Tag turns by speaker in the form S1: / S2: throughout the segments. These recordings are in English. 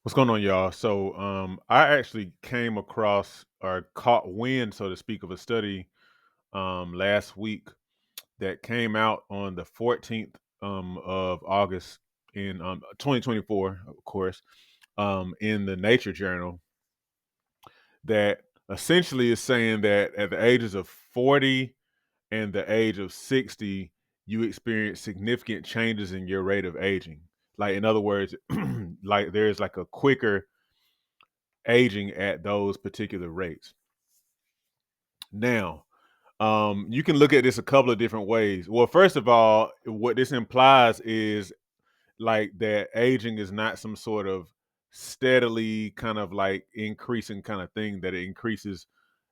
S1: What's going on, y'all? I actually came across or caught wind, so to speak, of a study last week that came out on the 14th of August in 2024, of course, in the Nature Journal that essentially is saying that at the ages of 40 and the age of 60, you experience significant changes in your rate of aging. Like, in other words, like there's like a quicker aging at those particular rates. Now, you can look at this a couple of different ways. Well, first of all, what this implies is like that aging is not some sort of steadily kind of like increasing kind of thing, that it increases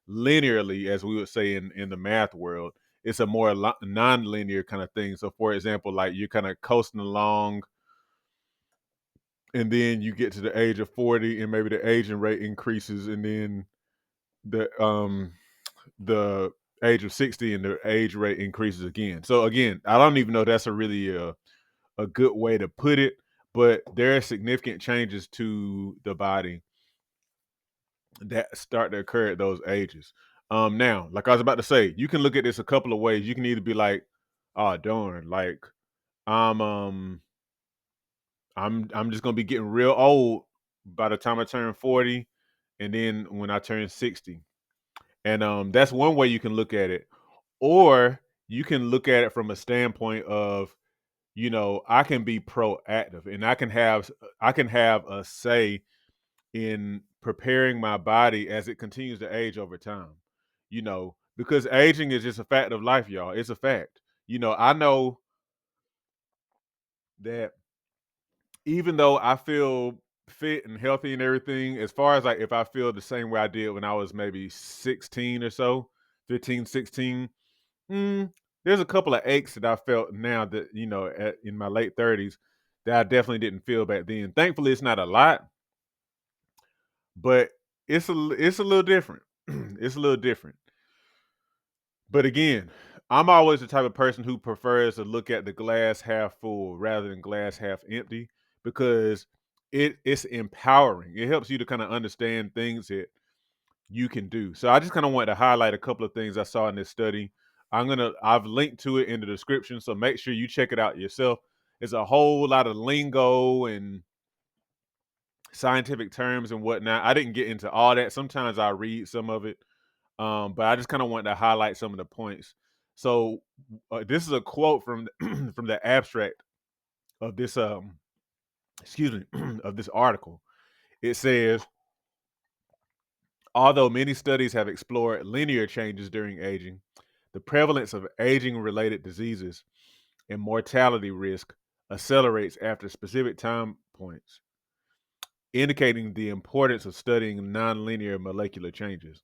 S1: linearly, as we would say in the math world. It's a more non-linear kind of thing. So, for example, like you're kind of coasting along, and then you get to the age of 40, and maybe the aging rate increases, and then the age of 60 and the age rate increases again. So again, I don't even know if that's a good way to put it, but there are significant changes to the body that start to occur at those ages. Now, like I was about to say, you can look at this a couple of ways. You can either be like, oh darn, like I'm um I'm just gonna be getting real old by the time I turn 40, and then when I turn 60. And that's one way you can look at it. Or you can look at it from a standpoint of, I can be proactive, and I can have a say in preparing my body as it continues to age over time. Because aging is just a fact of life, y'all. It's a fact. I know that even though I feel fit and healthy and everything, as far as like if I feel the same way I did when I was maybe 16 or so, 15, 16. There's a couple of aches that I felt now that, in my late 30s, that I definitely didn't feel back then. Thankfully, it's not a lot, but it's a little different. It's a little different. But again, I'm always the type of person who prefers to look at the glass half full rather than glass half empty, because it's empowering. It helps you to kind of understand things that you can do. So I just kind of wanted to highlight a couple of things I saw in this study. I've linked to it in the description, so make sure you check it out yourself. There's a whole lot of lingo and scientific terms and whatnot. I didn't get into all that. Sometimes I read some of it, but I just kind of wanted to highlight some of the points. So this is a quote from from the abstract of this excuse me of this article. It says, although many studies have explored linear changes during aging, the prevalence of aging related diseases and mortality risk accelerates after specific time points, indicating the importance of studying nonlinear molecular changes.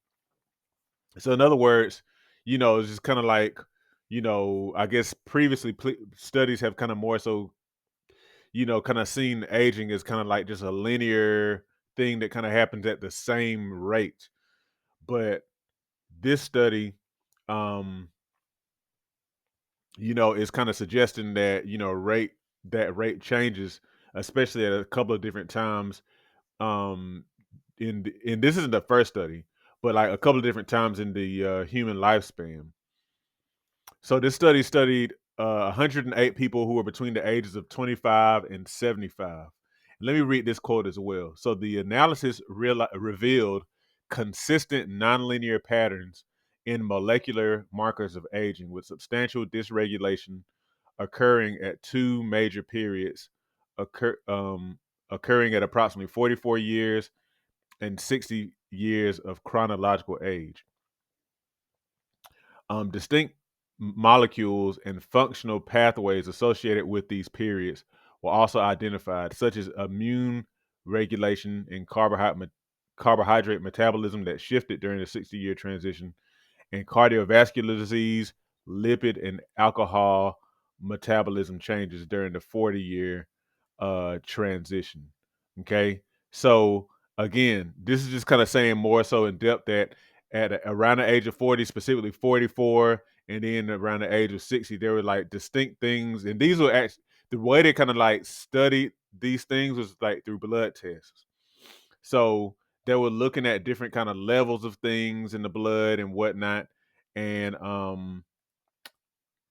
S1: So, in other words, it's just kind of like, I guess previously studies have kind of more so, kind of seen aging as kind of like just a linear thing that kind of happens at the same rate. But this study, um, is kind of suggesting that, rate changes, especially at a couple of different times. And this isn't the first study, but like a couple of different times in the human lifespan. So this study studied 108 people who were between the ages of 25 and 75. Let me read this quote as well. So the analysis revealed consistent nonlinear patterns in molecular markers of aging, with substantial dysregulation occurring at two major periods, occurring at approximately 44 years and 60 years of chronological age. Distinct molecules and functional pathways associated with these periods were also identified, such as immune regulation and carbohydrate metabolism that shifted during the 60-year transition, and cardiovascular disease, lipid, and alcohol metabolism changes during the 40-year transition. Okay. So, again, this is just kind of saying more so in depth that around the age of 40, specifically 44, and then around the age of 60, there were like distinct things. And these were actually the way they kind of like studied these things was like through blood tests. So they were looking at different kind of levels of things in the blood and whatnot. And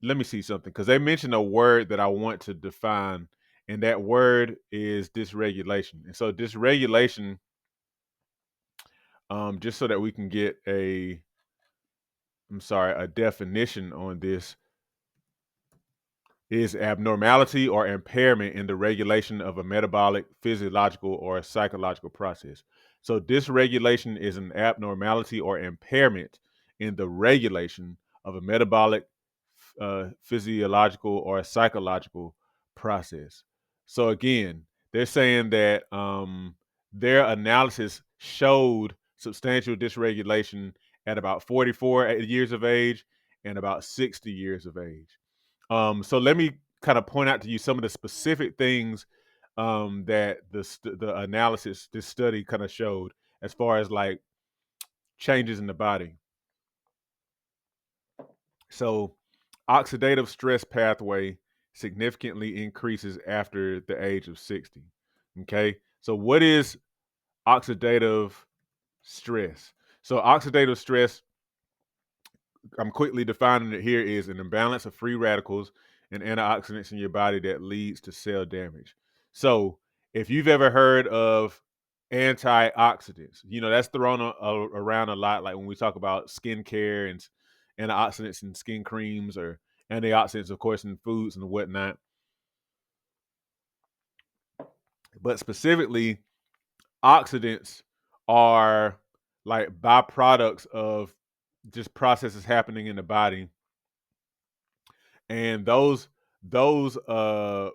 S1: let me see something, because they mentioned a word that I want to define, and that word is dysregulation. And so dysregulation, just so that we can get a definition on this, is abnormality or impairment in the regulation of a metabolic, physiological, or psychological process. So, dysregulation is an abnormality or impairment in the regulation of a metabolic, physiological, or psychological process. So, again, they're saying that their analysis showed substantial dysregulation at about 44 years of age and about 60 years of age. So let me kind of point out to you some of the specific things that the analysis, this study, kind of showed as far as like changes in the body. So oxidative stress pathway significantly increases after the age of 60. Okay. So what is oxidative stress? So oxidative stress, I'm quickly defining it here, is an imbalance of free radicals and antioxidants in your body that leads to cell damage. So, if you've ever heard of antioxidants, that's thrown around a lot, like when we talk about skincare and antioxidants in skin creams, or antioxidants, of course, in foods and whatnot. But specifically, oxidants are like byproducts of just processes happening in the body, and those uh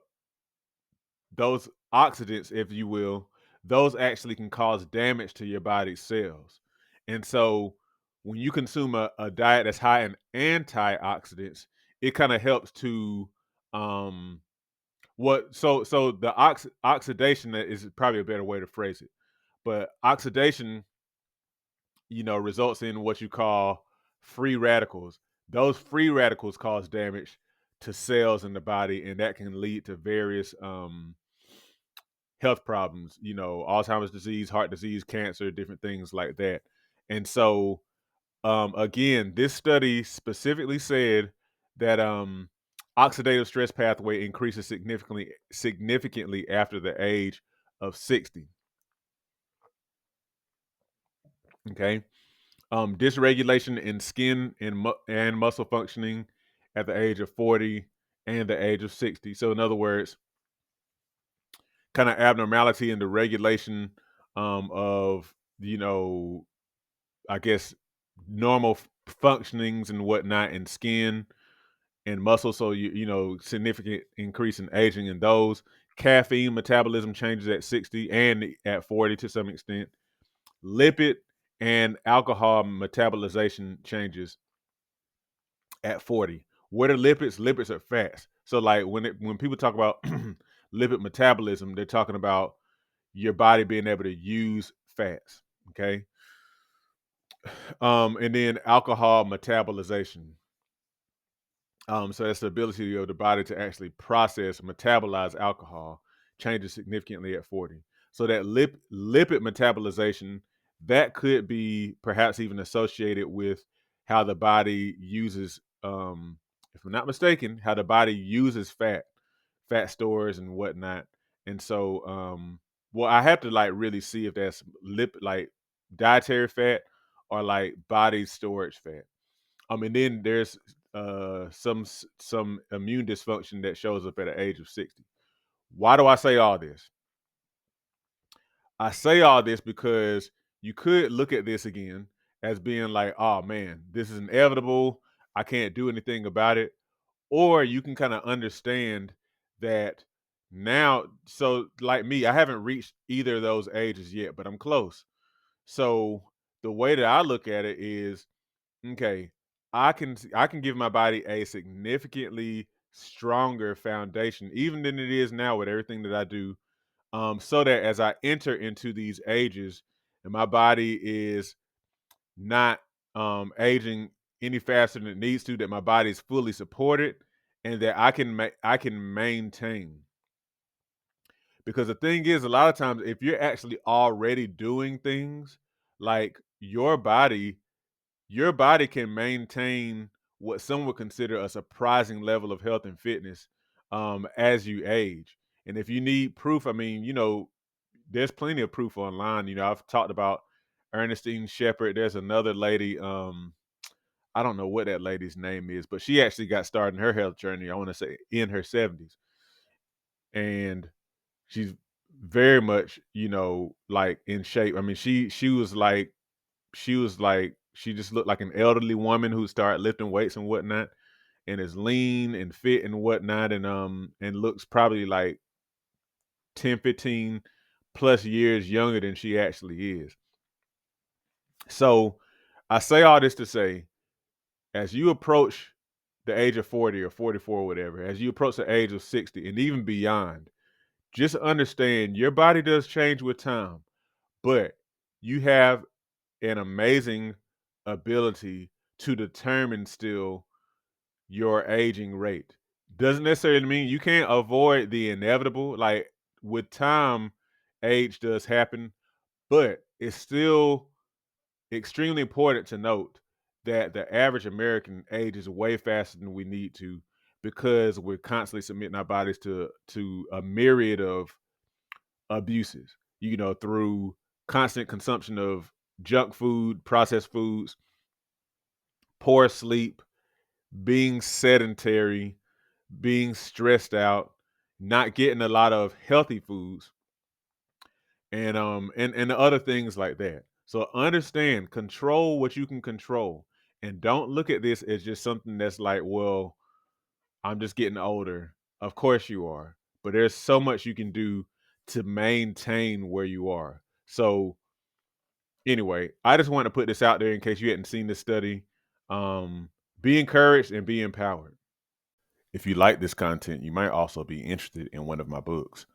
S1: those oxidants, if you will, those actually can cause damage to your body's cells. And so when you consume a diet that's high in antioxidants, it kind of helps to um the oxidation, that is probably a better way to phrase it, but oxidation, results in what you call free radicals. Those free radicals cause damage to cells in the body, and that can lead to various health problems, Alzheimer's disease, heart disease, cancer, different things like that. And so, again, this study specifically said that oxidative stress pathway increases significantly after the age of 60. Okay. Dysregulation in skin and muscle functioning at the age of 40 and the age of 60. So, in other words, kind of abnormality in the regulation of, I guess, normal functionings and whatnot in skin and muscle. So, significant increase in aging in those. Caffeine metabolism changes at 60 and at 40 to some extent. Lipid and alcohol metabolization changes at 40. What are lipids? Lipids are fats. So like when people talk about lipid metabolism, they're talking about your body being able to use fats. Okay. And then alcohol metabolization. So that's the ability of the body to actually process, metabolize alcohol, changes significantly at 40. So that lipid metabolization, that could be perhaps even associated with how the body uses, if I'm not mistaken, how the body uses fat stores and whatnot. And so, well, I have to like really see if that's like dietary fat or like body storage fat. And then there's some immune dysfunction that shows up at the age of 60. Why do I say all this? I say all this because you could look at this again as being like, oh man, this is inevitable. I can't do anything about it. Or you can kind of understand that now. So, like me, I haven't reached either of those ages yet, but I'm close. So, the way that I look at it is, okay, I can give my body a significantly stronger foundation, even than it is now with everything that I do, so that as I enter into these ages and my body is not aging any faster than it needs to, that my body is fully supported and that I can maintain. Because the thing is, a lot of times, if you're actually already doing things, like your body can maintain what some would consider a surprising level of health and fitness as you age. And if you need proof, I mean, there's plenty of proof online. I've talked about Ernestine Shepherd. There's another lady. I don't know what that lady's name is, but she actually got started in her health journey, I want to say in her 70s. And she's very much, like in shape. I mean, she was like she just looked like an elderly woman who started lifting weights and whatnot, and is lean and fit and whatnot, and looks probably like 10, 15 plus years younger than she actually is. So I say all this to say, as you approach the age of 40 or 44 or whatever, as you approach the age of 60 and even beyond, just understand your body does change with time, but you have an amazing ability to determine still your aging rate. Doesn't necessarily mean you can't avoid the inevitable. Like with time, age does happen, but it's still extremely important to note that the average American ages way faster than we need to, because we're constantly submitting our bodies to a myriad of abuses, through constant consumption of junk food, processed foods, poor sleep, being sedentary, being stressed out, not getting a lot of healthy foods, and other things like that. So understand, control what you can control, and don't look at this as just something that's like, well, I'm just getting older. Of course you are, but there's so much you can do to maintain where you are. So anyway, I just want to put this out there in case you hadn't seen this study. Be encouraged and be empowered. If you like this content, you might also be interested in one of my books.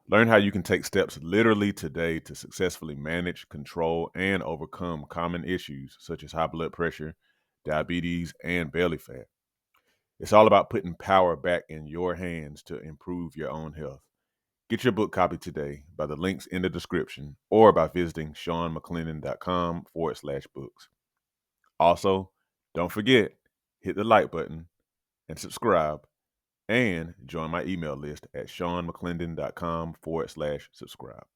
S1: Learn how you can take steps literally today to successfully manage, control, and overcome common issues such as high blood pressure, diabetes, and belly fat. It's all about putting power back in your hands to improve your own health. Get your book copy today by the links in the description or by visiting seanmcclennan.com/books. Also, don't forget, hit the like button and subscribe, and join my email list at seanmcclennan.com/subscribe.